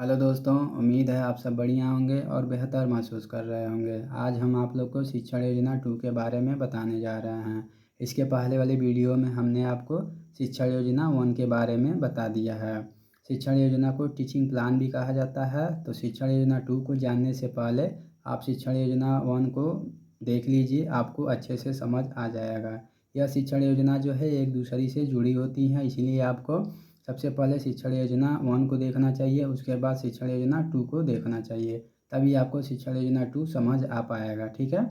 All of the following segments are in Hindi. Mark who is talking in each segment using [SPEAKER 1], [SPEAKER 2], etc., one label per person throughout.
[SPEAKER 1] हेलो दोस्तों, उम्मीद है आप सब बढ़िया होंगे और बेहतर महसूस कर रहे होंगे। आज हम आप लोग को शिक्षण योजना 2 के बारे में बताने जा रहे हैं। इसके पहले वाली वीडियो में हमने आपको शिक्षण योजना 1 के बारे में बता दिया है। शिक्षण योजना को टीचिंग प्लान भी कहा जाता है। तो शिक्षण योजना 2 को जानने से पहले आप शिक्षण योजना 1 को देख लीजिए, आपको अच्छे से समझ आ जाएगा। यह शिक्षण योजना जो है एक दूसरे से जुड़ी होती हैं, इसलिए आपको सबसे पहले शिक्षण योजना 1 को देखना चाहिए, उसके बाद शिक्षण योजना 2 को देखना चाहिए, तभी आपको शिक्षण योजना 2 समझ आ पाएगा। ठीक है,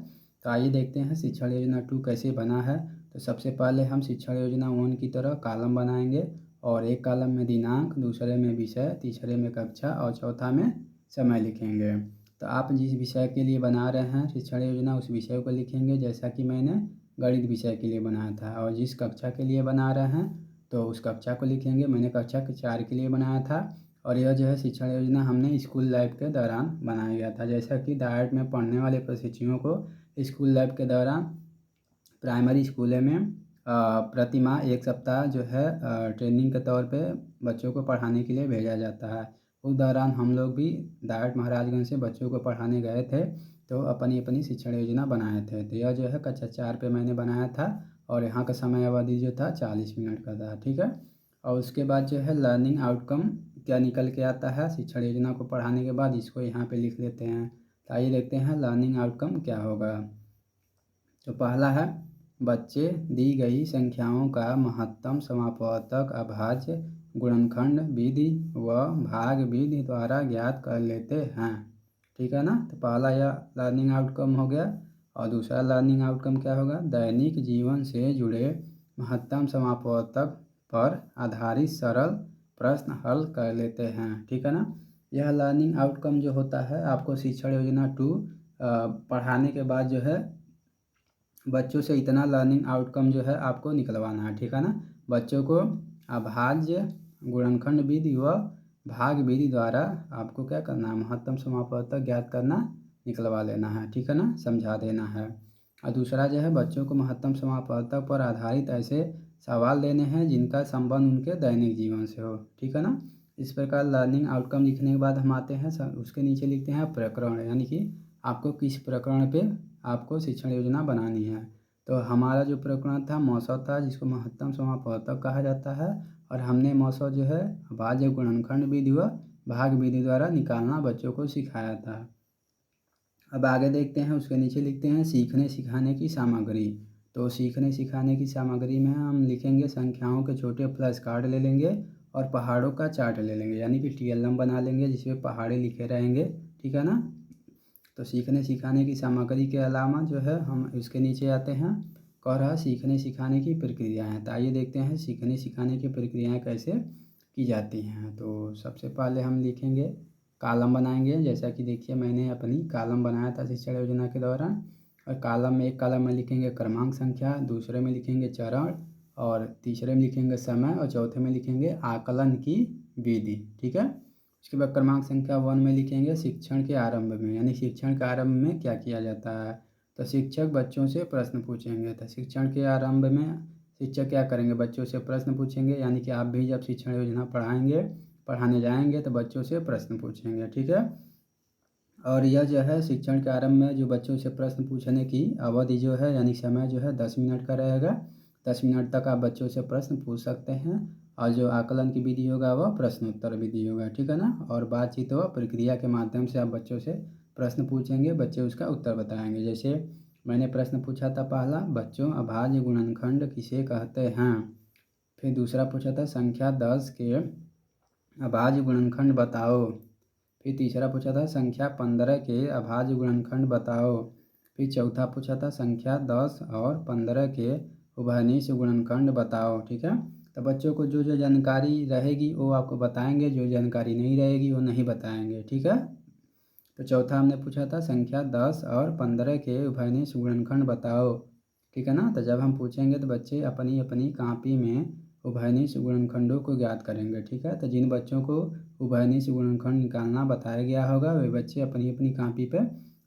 [SPEAKER 1] तो आइए देखते हैं शिक्षण योजना 2 कैसे बना है। तो सबसे पहले हम शिक्षण योजना 1 की तरह कॉलम बनाएंगे और एक कॉलम में दिनांक, दूसरे में विषय, तीसरे में कक्षा और चौथा में समय लिखेंगे। तो आप जिस विषय के लिए बना रहे हैं शिक्षण योजना, उस विषय को लिखेंगे, जैसा कि मैंने गणित विषय के लिए बनाया था। और जिस कक्षा के लिए बना रहे हैं तो उस कक्षा को लिखेंगे। मैंने कक्षा के 4 के लिए बनाया था और यह जो है शिक्षण योजना हमने स्कूल लाइफ के दौरान बनाया गया था। जैसा कि डायट में पढ़ने वाले प्रशिक्षुओं को स्कूल लाइफ के दौरान प्राइमरी स्कूलों में प्रति माह 1 सप्ताह जो है ट्रेनिंग के तौर पे बच्चों को पढ़ाने के लिए भेजा जाता है। उस दौरान हम लोग भी डायट महाराजगंज से बच्चों को पढ़ाने गए थे, तो अपनी अपनी शिक्षण योजना बनाए थे। तो यह जो है कक्षा 4 पे मैंने बनाया था और यहाँ का समय अवधि जो था 40 मिनट का था। ठीक है, और उसके बाद जो है लर्निंग आउटकम क्या निकल के आता है शिक्षण योजना को पढ़ाने के बाद, इसको यहाँ पे लिख लेते हैं। तो आइए देखते हैं लर्निंग आउटकम क्या होगा। तो पहला है, बच्चे दी गई संख्याओं का महत्तम समापवर्तक अभाज्य गुणनखंड विधि व भाग विधि द्वारा ज्ञात कर लेते हैं। ठीक है ना, तो पहला यह लर्निंग आउटकम हो गया। और दूसरा लर्निंग आउटकम क्या होगा, दैनिक जीवन से जुड़े महत्तम समापवर्तक पर आधारित सरल प्रश्न हल कर लेते हैं। ठीक है ना, यह लर्निंग आउटकम जो होता है आपको शिक्षण योजना 2 पढ़ाने के बाद जो है बच्चों से इतना लर्निंग आउटकम जो है आपको निकलवाना है। ठीक है ना, बच्चों को अभाज्य गुणनखंड विधि व भाग विधि द्वारा आपको क्या करना है, महत्तम समापवर्तक ज्ञात करना, निकलवा लेना है। ठीक है ना, समझा देना है। और दूसरा जो है बच्चों को महत्तम समापवर्तक पर आधारित ऐसे सवाल देने हैं जिनका संबंध उनके दैनिक जीवन से हो। ठीक है ना, इस प्रकार लर्निंग आउटकम लिखने के बाद हम आते हैं उसके नीचे लिखते हैं प्रकरण, यानी कि आपको किस प्रकरण पे आपको शिक्षण योजना बनानी है। तो हमारा जो प्रकरण था मौसम था, जिसको महत्तम समापवर्तक कहा जाता है, और हमने मौसम जो है भाज्य गुणनखंड विधि व भाग विधि द्वारा निकालना बच्चों को सिखाया था। अब आगे देखते हैं, उसके नीचे लिखते हैं सीखने सिखाने की सामग्री। तो सीखने सिखाने की सामग्री में हम लिखेंगे संख्याओं के छोटे फ्लैश कार्ड ले लेंगे और पहाड़ों का चार्ट ले लेंगे, यानी कि TLM बना लेंगे जिसमें पहाड़े लिखे रहेंगे। ठीक है ना, तो सीखने सिखाने की सामग्री के अलावा जो है हम इसके नीचे आते हैं, कह रहा है सीखने सिखाने की प्रक्रियाएँ। तो आइए देखते हैं सीखने सिखाने की प्रक्रियाएँ कैसे की जाती हैं। तो सबसे पहले हम लिखेंगे, कॉलम बनाएंगे। जैसा कि देखिए मैंने अपनी कॉलम बनाया था शिक्षण योजना के दौरान। और कॉलम में एक कॉलम में लिखेंगे क्रमांक संख्या, दूसरे में लिखेंगे चरण, और तीसरे में लिखेंगे समय, और चौथे में लिखेंगे आकलन की विधि। ठीक है, उसके बाद क्रमांक संख्या 1 में लिखेंगे शिक्षण के आरंभ में, यानी शिक्षण के आरंभ में क्या किया जाता है। तो शिक्षक बच्चों से प्रश्न पूछेंगे। तो शिक्षण के आरंभ में शिक्षक क्या करेंगे, बच्चों से प्रश्न पूछेंगे, यानी कि आप भी जब शिक्षण योजना पढ़ाने जाएंगे तो बच्चों से प्रश्न पूछेंगे। ठीक है, और यह जो है शिक्षण के आरंभ में जो बच्चों से प्रश्न पूछने की अवधि जो है, यानी समय जो है 10 मिनट का रहेगा। 10 मिनट तक आप बच्चों से प्रश्न पूछ सकते हैं। और जो आकलन की विधि होगा वह प्रश्नोत्तर विधि होगा। ठीक है ना, और बातचीत व प्रक्रिया के माध्यम से आप बच्चों से प्रश्न पूछेंगे, बच्चे उसका उत्तर बताएंगे। जैसे मैंने प्रश्न पूछा था पहला, बच्चों अभाज्य गुणनखंड किसे कहते हैं। फिर दूसरा पूछा था संख्या 10 के अभाज्य गुणनखंड बताओ। फिर तीसरा पूछा था संख्या 15 के अभाज्य गुणनखंड बताओ। फिर चौथा पूछा था संख्या 10 और 15 के उभयनिष्ठ गुणनखंड बताओ। ठीक है, तो बच्चों को जो जो जानकारी रहेगी वो आपको बताएंगे, जो जानकारी नहीं रहेगी वो नहीं बताएंगे। ठीक है, तो चौथा हमने पूछा था संख्या 10 और 15 के उभयनिष्ठ गुणनखंड बताओ। ठीक है ना, तो जब हम पूछेंगे तो बच्चे अपनी अपनी कॉपी में उभयनिष्ठ गुणनखंडों को ज्ञात करेंगे। ठीक है, तो जिन बच्चों को उभयनिष्ठ गुणनखंड निकालना बताया गया होगा वे बच्चे अपनी अपनी कॉपी पे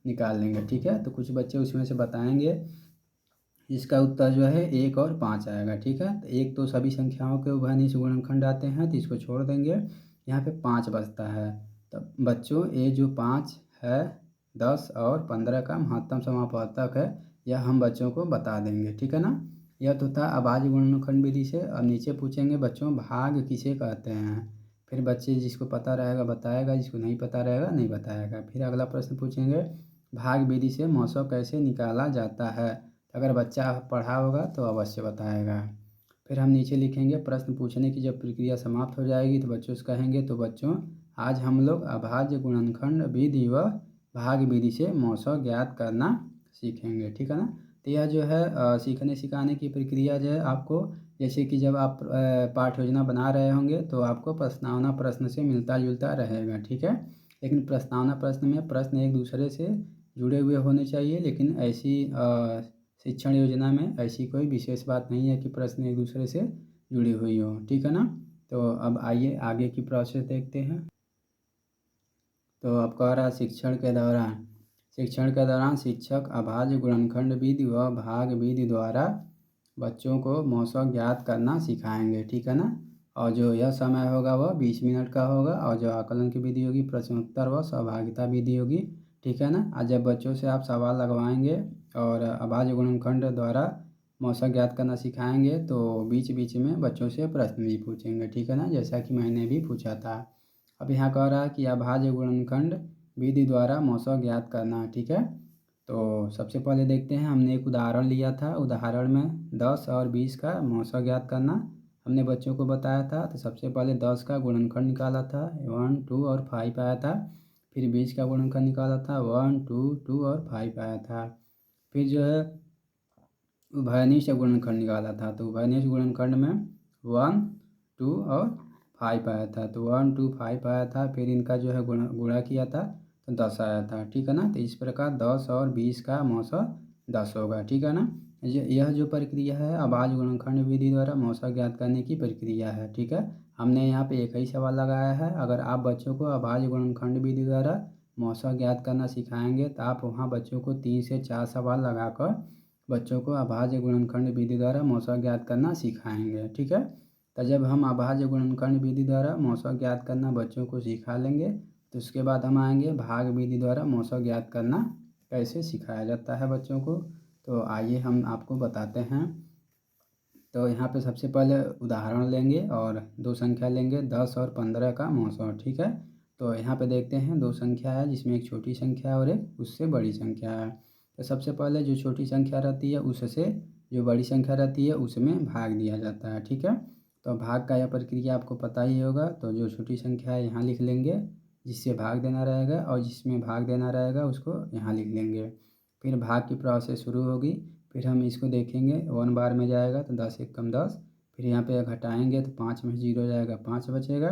[SPEAKER 1] निकाल लेंगे। ठीक है, तो कुछ बच्चे उसमें से बताएंगे, इसका उत्तर जो है 1 और 5 आएगा। ठीक है, तो 1 तो सभी संख्याओं के उभयनिष्ठ गुणनखंड आते हैं तो इसको छोड़ देंगे, यहाँ पे 5 बचता है। तो बच्चों ये जो 5 है, 10 और 15 का महत्तम समापवर्तक है, यह हम बच्चों को बता देंगे, ठीक है ना। यह तो था अभाज्य गुणनखंड विधि से। अब नीचे पूछेंगे बच्चों भाग किसे कहते हैं। फिर बच्चे जिसको पता रहेगा बताएगा, जिसको नहीं पता रहेगा नहीं बताएगा। फिर अगला प्रश्न पूछेंगे भाग विधि से मौसम कैसे निकाला जाता है। अगर बच्चा पढ़ा होगा तो अवश्य बताएगा। फिर हम नीचे लिखेंगे प्रश्न पूछने की जब प्रक्रिया समाप्त हो जाएगी तो बच्चों से कहेंगे तो बच्चों आज हम लोग अभाज्य गुणनखंड विधि व भाग विधि से मौसम ज्ञात करना सीखेंगे, ठीक है ना। तो यह जो है सीखने सिखाने की प्रक्रिया जो है आपको, जैसे कि जब आप पाठ योजना बना रहे होंगे तो आपको प्रश्नावना प्रश्न से मिलता जुलता रहेगा, ठीक है। लेकिन प्रस्तावना प्रश्न में प्रश्न एक दूसरे से जुड़े हुए होने चाहिए, लेकिन ऐसी शिक्षण योजना में ऐसी कोई विशेष बात नहीं है कि प्रश्न एक दूसरे से जुड़ी हुई हो, ठीक है ना। तो अब आइए आगे की प्रोसेस देखते हैं। तो अब कह रहा शिक्षण के दौरान शिक्षक अभाज्य गुणनखंड विधि व भाग विधि द्वारा बच्चों को मौसम ज्ञात करना सिखाएंगे, ठीक है ना। और जो यह समय होगा वह 20 मिनट का होगा, और जो आकलन की विधि होगी प्रश्नोत्तर व सहभागिता विधि होगी, ठीक है ना। आज जब बच्चों से आप सवाल लगवाएंगे और अभाज्य गुणनखंड द्वारा मौसम ज्ञात करना सिखाएंगे तो बीच बीच में बच्चों से प्रश्न भी पूछेंगे, ठीक है ना, जैसा कि मैंने भी पूछा था। अब यहाँ कह रहा है कि अभाज्य गुणनखंड विधि द्वारा मौसम ज्ञात करना, ठीक है। तो सबसे पहले देखते हैं, हमने एक उदाहरण लिया था। उदाहरण में 10 और 20 का मौसम ज्ञात करना हमने बच्चों को बताया था। तो सबसे पहले 10 का गुणनखंड निकाला था, 1, 2 और 5 आया था। फिर 20 का गुणनखंड निकाला था, 1, 2, 2 और 5 आया था। फिर जो है उभयनिष्ठ गुणनखंड निकाला था। तो उभयनिष्ठ गुणनखंड में 1, 2 और 5 आया था। तो 1, 2, 5 आया था। फिर इनका जो है गुणा किया था तो 10 आया था, ठीक है ना। तो इस प्रकार 10 और 20 का मौसम 10 होगा, ठीक है ना। यह जो प्रक्रिया है अभाज्य गुणनखंड विधि द्वारा मौसम ज्ञात करने की प्रक्रिया है, ठीक है। हमने यहाँ पे एक ही सवाल लगाया है। अगर आप बच्चों को अभाज्य गुणनखंड विधि द्वारा मौसम ज्ञात करना सिखाएंगे तो आप वहाँ बच्चों को 3 से 4 सवाल लगाकर बच्चों को अभाज्य गुणनखंड विधि द्वारा मौसम ज्ञात करना सिखाएंगे, ठीक है। तो जब हम अभाज्य गुणनखंड विधि द्वारा मौसम ज्ञात करना बच्चों को सिखा लेंगे तो उसके बाद हम आएंगे भाग विधि द्वारा मौसम ज्ञात करना कैसे सिखाया जाता है बच्चों को। तो आइए हम आपको बताते हैं। तो यहाँ पे सबसे पहले उदाहरण लेंगे और दो संख्या लेंगे, 10 और 15 का मौसम, ठीक है। तो यहाँ पे देखते हैं दो संख्या है जिसमें एक छोटी संख्या है और एक उससे बड़ी संख्या है। तो सबसे पहले जो छोटी संख्या रहती है उससे जो बड़ी संख्या रहती है उसमें भाग दिया जाता है, ठीक है। तो भाग का यह प्रक्रिया आपको पता ही होगा। तो जो छोटी संख्या है यहाँ लिख लेंगे जिससे भाग देना रहेगा, और जिसमें भाग देना रहेगा उसको यहाँ लिख लेंगे। फिर भाग की प्रोसेस शुरू होगी। फिर हम इसको देखेंगे 1 बार में जाएगा तो 10 एक कम 10। फिर यहाँ पे घटाएंगे तो 5 में 0 जाएगा, 5 बचेगा,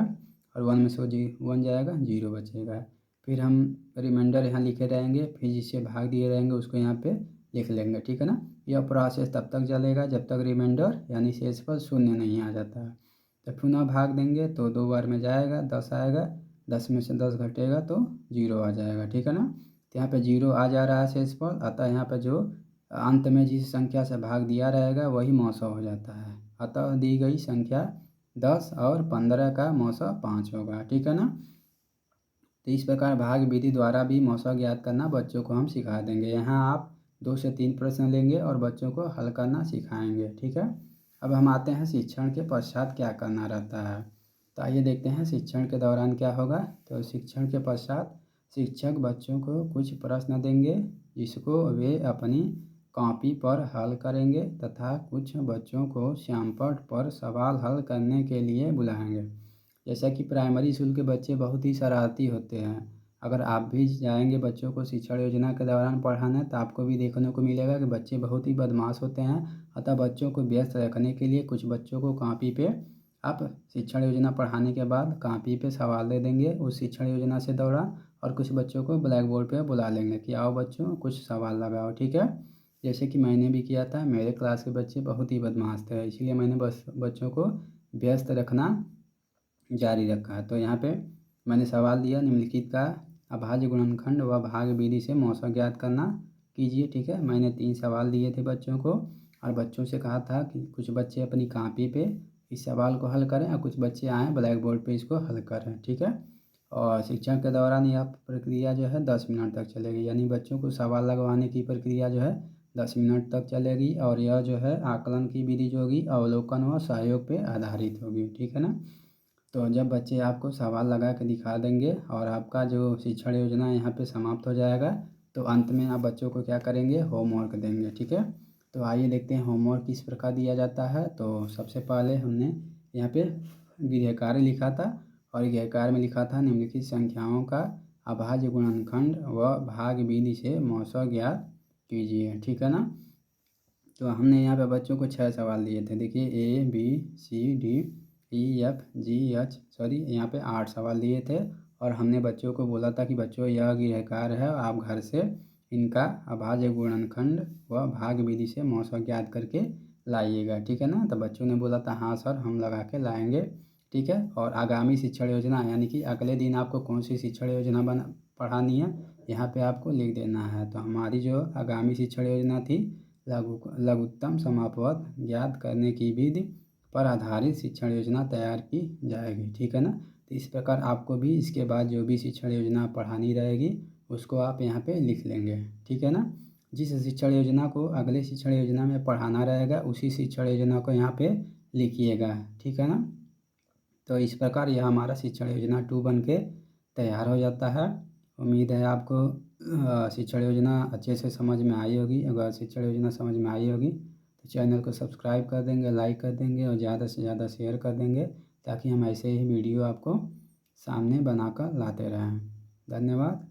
[SPEAKER 1] और 1 में से 1 जाएगा, 0 बचेगा। फिर हम रिमाइंडर यहाँ लिखे रहेंगे, फिर जिससे भाग दिए रहेंगे उसको यहाँ पे लिख लेंगे, ठीक है ना। यह प्रोसेस तब तक चलेगा जब तक रिमाइंडर यानी शेषफल 0 नहीं आ जाता है। तो पुनः भाग देंगे तो 2 बार में जाएगा, 10 आएगा, 10 में से 10 घटेगा तो 0 आ जाएगा, ठीक है ना। तो यहाँ पे 0 आ जा रहा है शेषफल, अतः यहाँ पे जो अंत में जिस संख्या से भाग दिया रहेगा वही मौसम हो जाता है। अतः दी गई संख्या 10 और 15 का मौसम 5 होगा, ठीक है ना। तो इस प्रकार भाग विधि द्वारा भी मौसम ज्ञात करना बच्चों को हम सिखा देंगे। यहाँ आप 2 से 3 प्रश्न लेंगे और बच्चों को हल करना सिखाएंगे, ठीक है। अब हम आते हैं शिक्षण के पश्चात क्या करना रहता है। तो आइए देखते हैं शिक्षण के दौरान क्या होगा। तो शिक्षण के पश्चात शिक्षक बच्चों को कुछ प्रश्न देंगे जिसको वे अपनी कॉपी पर हल करेंगे तथा कुछ बच्चों को श्यामपट्ट पर सवाल हल करने के लिए बुलाएंगे। जैसा कि प्राइमरी स्कूल के बच्चे बहुत ही शरारती होते हैं। अगर आप भी जाएंगे बच्चों को शिक्षण योजना के दौरान पढ़ाने तो आपको भी देखने को मिलेगा कि बच्चे बहुत ही बदमाश होते हैं। अतः बच्चों को व्यस्त रखने के लिए कुछ बच्चों को कॉपी पे आप शिक्षण योजना पढ़ाने के बाद कॉपी पे सवाल दे देंगे उस शिक्षण योजना से दौरान, और कुछ बच्चों को ब्लैक बोर्ड पे बुला लेंगे कि आओ बच्चों कुछ सवाल लगाओ, ठीक है। जैसे कि मैंने भी किया था, मेरे क्लास के बच्चे बहुत ही बदमाश थे, इसलिए मैंने बस बच्चों को व्यस्त रखना जारी रखा है। तो यहाँ पे मैंने सवाल दिया निम्नलिखित का अभाज्य गुणनखंड व भाग विधि से मौसम ज्ञात करना कीजिए, ठीक है। मैंने 3 सवाल दिए थे बच्चों को, और बच्चों से कहा था कि कुछ बच्चे अपनी कॉपी पे इस सवाल को हल करें और कुछ बच्चे आएँ ब्लैक बोर्ड पे इसको हल करें, ठीक है। और शिक्षण के दौरान यह प्रक्रिया जो है 10 मिनट तक चलेगी, यानी बच्चों को सवाल लगवाने की प्रक्रिया जो है 10 मिनट तक चलेगी। और यह जो है आकलन की विधि जो होगी अवलोकन व सहयोग पे आधारित होगी, ठीक है ना। तो जब बच्चे आपको सवाल लगा के दिखा देंगे और आपका जो शिक्षण योजना यहाँ पे समाप्त हो जाएगा, तो अंत में आप बच्चों को क्या करेंगे, होमवर्क देंगे, ठीक है। तो आइए देखते हैं होमवर्क किस प्रकार दिया जाता है। तो सबसे पहले हमने यहाँ पे गृह कार्य लिखा था, और गृह कार्य में लिखा था निम्नलिखित संख्याओं का अभाज्य गुणनखंड व भाग विधि से मौसा ज्ञात कीजिए, ठीक है ना। तो हमने यहाँ पे बच्चों को 6 सवाल दिए थे, देखिए ABCDEFGH यहाँ पे 8 सवाल दिए थे। और हमने बच्चों को बोला था कि बच्चों यह गृह कार्य है, आप घर से इनका अभाज्य गुणनखंड व भाग विधि से मौसा ज्ञात करके लाइएगा, ठीक है ना। तो बच्चों ने बोला था हाँ सर हम लगा के लाएंगे, ठीक है। और आगामी शिक्षण योजना यानी कि अगले दिन आपको कौन सी शिक्षण योजना पढ़ानी है यहाँ पे आपको लिख देना है। तो हमारी जो आगामी शिक्षण योजना थी लघुत्तम समापवत ज्ञात करने की विधि पर आधारित शिक्षण योजना तैयार की जाएगी, ठीक है ना। तो इस प्रकार आपको भी इसके बाद जो भी शिक्षण योजना पढ़ानी रहेगी उसको आप यहाँ पे लिख लेंगे, ठीक है ना। जिस शिक्षण योजना को अगले शिक्षण योजना में पढ़ाना रहेगा उसी शिक्षण योजना को यहाँ पे लिखिएगा, ठीक है ना। तो इस प्रकार यह हमारा शिक्षण योजना 2 बन के तैयार हो जाता है। उम्मीद है आपको शिक्षण योजना अच्छे से समझ में आई होगी। अगर शिक्षण योजना समझ में आई होगी तो चैनल को सब्सक्राइब कर देंगे, लाइक कर देंगे और ज़्यादा से ज़्यादा शेयर कर देंगे, ताकि हम ऐसे ही वीडियो आपको सामने बनाकर लाते रहें। धन्यवाद।